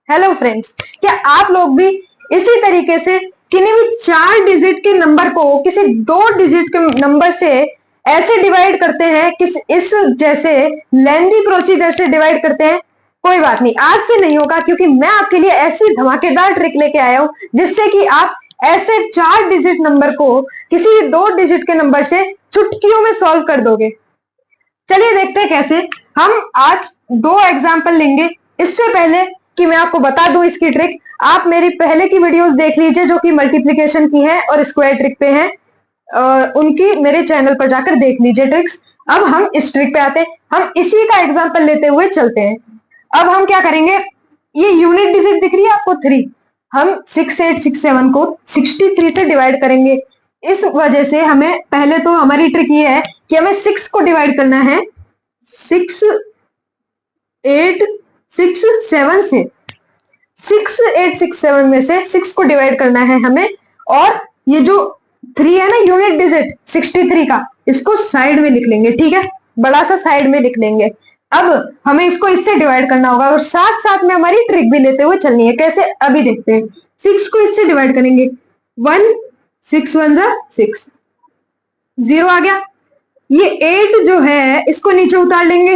Hello friends, क्या आप लोग भी इसी तरीके से किन्हीं भी 4 डिजिट के नंबर को किसी 2 डिजिट के नंबर से ऐसे डिवाइड करते हैं कि इस जैसे लेंथी प्रोसीजर से डिवाइड करते हैं? कोई बात नहीं, आज से नहीं होगा, क्योंकि मैं आपके लिए ऐसी धमाकेदार ट्रिक लेके आया हूं जिससे कि आप ऐसे 4 डिजिट नंबर को किसी 2 डिजिट के नंबर से चुटकियों में सॉल्व कर दोगे। चलिए देखते हैं कैसे। हम आज 2 एग्जाम्पल लेंगे। इससे पहले कि मैं आपको बता दूं इसकी ट्रिक, आप मेरी पहले की वीडियोस देख लीजिए जो कि मल्टीप्लिकेशन की है और स्क्वायर ट्रिक पे है। उनकी मेरे चैनल पर जाकर देख लीजिए ट्रिक्स। अब हम इस ट्रिक पे आते हैं। हम इसी का एग्जाम्पल लेते हुए चलते हैं। अब हम क्या करेंगे, ये यूनिट डिजिट दिख रही है आपको 3, हम 6867 को 63 से डिवाइड करेंगे। इस वजह से हमें पहले तो हमारी ट्रिक ये है कि हमें 6 को डिवाइड करना है 6 8 6 7 से। 6 8 6 7 में से 6 को डिवाइड करना है हमें, और ये जो 3 है ना यूनिट डिजिट 63 का, इसको साइड में लिख लेंगे। ठीक है, बड़ा सा साइड में लिख लेंगे। अब हमें इसको इससे डिवाइड करना होगा और साथ साथ में हमारी ट्रिक भी लेते हुए चलनी है। कैसे, अभी देखते हैं। 6 को इससे डिवाइड करेंगे, 1 6 1 6, 0 आ गया। ये 8 जो है इसको नीचे उतार लेंगे।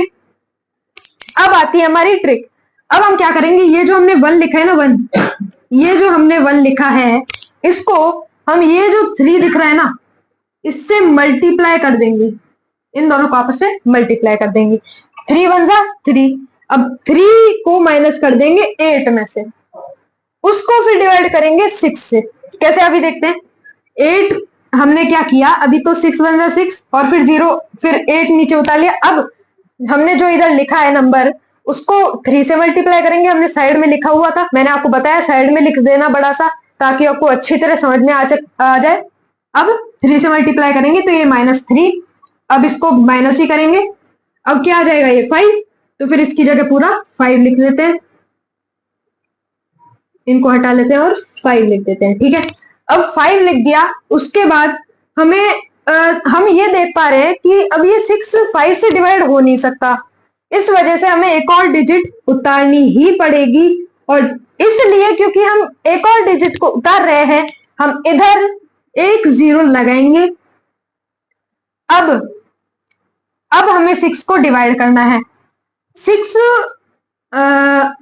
अब आती है हमारी ट्रिक। अब हम क्या करेंगे, ये जो हमने 1 लिखा है ना 1, ये जो हमने 1 लिखा है इसको हम ये जो 3 दिख रहा है ना इससे मल्टीप्लाई कर देंगे। इन दोनों को आपस में मल्टीप्लाई कर देंगे। 3 1 3। अब 3 को माइनस कर देंगे 8 में से, उसको फिर डिवाइड करेंगे 6 से। कैसे, अभी देखते हैं। 8 हमने क्या किया, अभी तो 6 1 6 और फिर 0, फिर 8 नीचे उतार लिया। अब हमने जो इधर लिखा है नंबर उसको 3 से मल्टीप्लाई करेंगे। हमने साइड में लिखा हुआ था, मैंने आपको बताया साइड में लिख देना बड़ा सा, ताकि आपको अच्छी तरह समझ में आ जाए। अब 3 से मल्टीप्लाई करेंगे तो ये -3, अब इसको माइनस ही करेंगे। अब क्या आ जाएगा, ये 5, तो फिर इसकी जगह पूरा 5 लिख देते हैं। इनको हटा लेते हैं और 5 लिख देते हैं। ठीक है, अब 5 लिख दिया। उसके बाद हम ये देख पा रहे हैं कि अब ये 6 5 से डिवाइड हो नहीं सकता, इस वजह से हमें एक और डिजिट उतारनी ही पड़ेगी। और इसलिए क्योंकि हम एक और डिजिट को उतार रहे हैं, हम इधर एक 0 लगाएंगे। अब हमें 6 को डिवाइड करना है। 6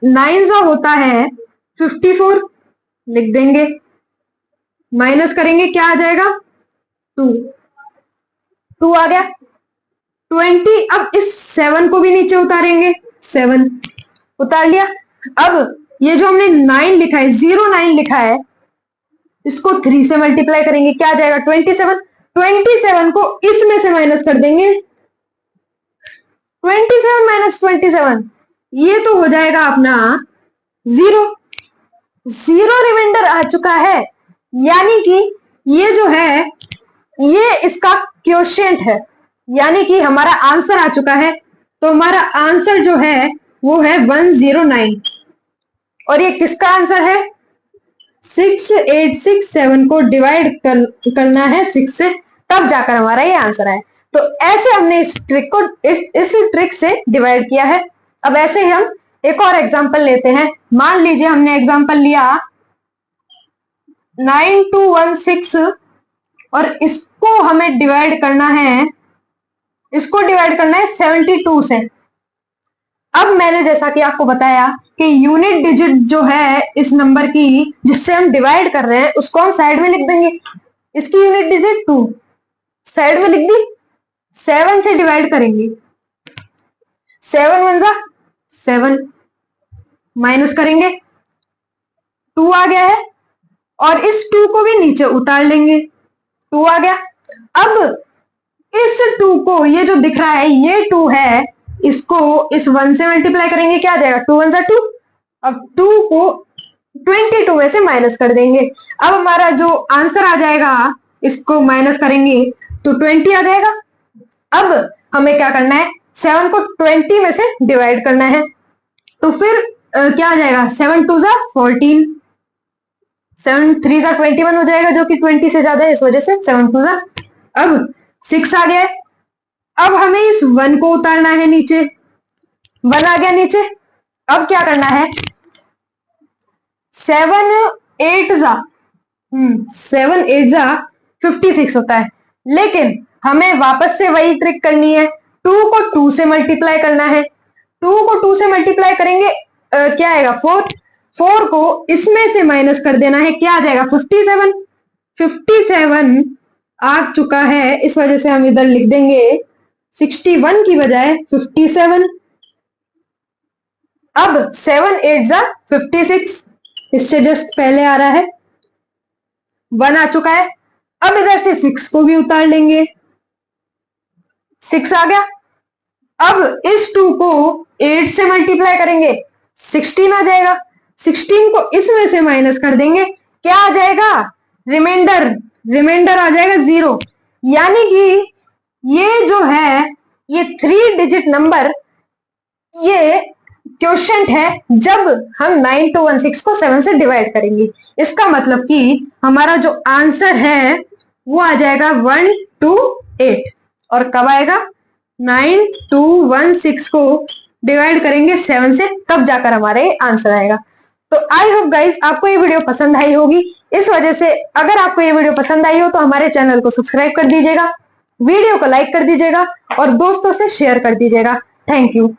9 जो होता है 54, लिख देंगे। माइनस करेंगे, क्या आ जाएगा, 2 आ गया। 20, अब इस 7 को भी नीचे उतारेंगे, 7 उतार लिया। अब ये जो हमने 9 लिखा है, 09 लिखा है, इसको 3 से मल्टीप्लाई करेंगे, क्या आ जाएगा, 27। 27 को इसमें से माइनस कर देंगे, 27 माइनस 27, ये तो हो जाएगा अपना 0। 0 रिमाइंडर आ चुका है, यानी कि ये जो है ये इसका क्वोशिएंट है, यानी कि हमारा आंसर आ चुका है। तो हमारा आंसर जो है वो है 109। और ये किसका आंसर है, 6 8 6 7 को डिवाइड करना है 6 से, तब जाकर हमारा ये आंसर आए। तो ऐसे हमने इस ट्रिक से डिवाइड किया है। अब ऐसे ही हम एक और एग्जांपल लेते हैं। मान लीजिए हमने एग्जांपल लिया 9216 और इसको हमें डिवाइड करना है, 72 से। अब मैंने जैसा कि आपको बताया कि यूनिट डिजिट जो है इस नंबर की जिससे हम डिवाइड कर रहे हैं उसको हम साइड में लिख देंगे। इसकी यूनिट डिजिट 2 साइड में लिख दी। 7 से डिवाइड करेंगे, 7 1 7, माइनस करेंगे, 2 आ गया है, और इस 2 को भी नीचे उतार लेंगे, 2 आ गया। अब इस 2 को, ये जो दिख रहा है ये 2 है, इसको इस 1 से मल्टीप्लाई करेंगे, क्या आ जाएगा, 2 1 2। अब 2 को 22 में से माइनस कर देंगे। अब हमारा जो आंसर आ जाएगा, इसको माइनस करेंगे तो 20 आ जाएगा। अब हमें क्या करना है, 7 को 20 में से डिवाइड करना है, तो फिर क्या आ जाएगा, 7 2 14, 7 3 21 हो जाएगा, जो कि 20 से ज्यादा है, इस वजह से 7 2 अब 6 आ गया है। अब हमें इस 1 को उतारना है नीचे, 1 आ गया नीचे। अब क्या करना है, 7 8 जा 56 होता है, लेकिन हमें वापस से वही ट्रिक करनी है, 2 को 2 से मल्टीप्लाई करना है। 2 को 2 से मल्टीप्लाई करेंगे, क्या आएगा 4। 4 को इसमें से माइनस कर देना है, क्या आ जाएगा 57। 57 आ चुका है, इस वजह से हम इधर लिख देंगे 61 की बजाय 57। अब 7 8 जा 56, इससे जस्ट पहले आ रहा है, 1 आ चुका है। अब इधर से 6 को भी उतार लेंगे, 6 आ गया। अब इस 2 को 8 से मल्टीप्लाई करेंगे, 16 आ जाएगा। 16 को इसमें से माइनस कर देंगे, क्या आ जाएगा, रिमाइंडर। रिमाइंडर आ जाएगा 0। यानी कि ये जो है, ये 3 डिजिट नंबर, ये क्वेश्चन है जब हम 9216 को 7 से डिवाइड करेंगे। इसका मतलब कि हमारा जो आंसर है वो आ जाएगा 128। और कब आएगा, 9216 को डिवाइड करेंगे 7 से, तब जाकर हमारे आंसर आएगा। तो आई होप गाइज आपको ये वीडियो पसंद आई होगी। इस वजह से अगर आपको ये वीडियो पसंद आई हो तो हमारे चैनल को सब्सक्राइब कर दीजिएगा, वीडियो को लाइक कर दीजिएगा और दोस्तों से शेयर कर दीजिएगा। Thank you.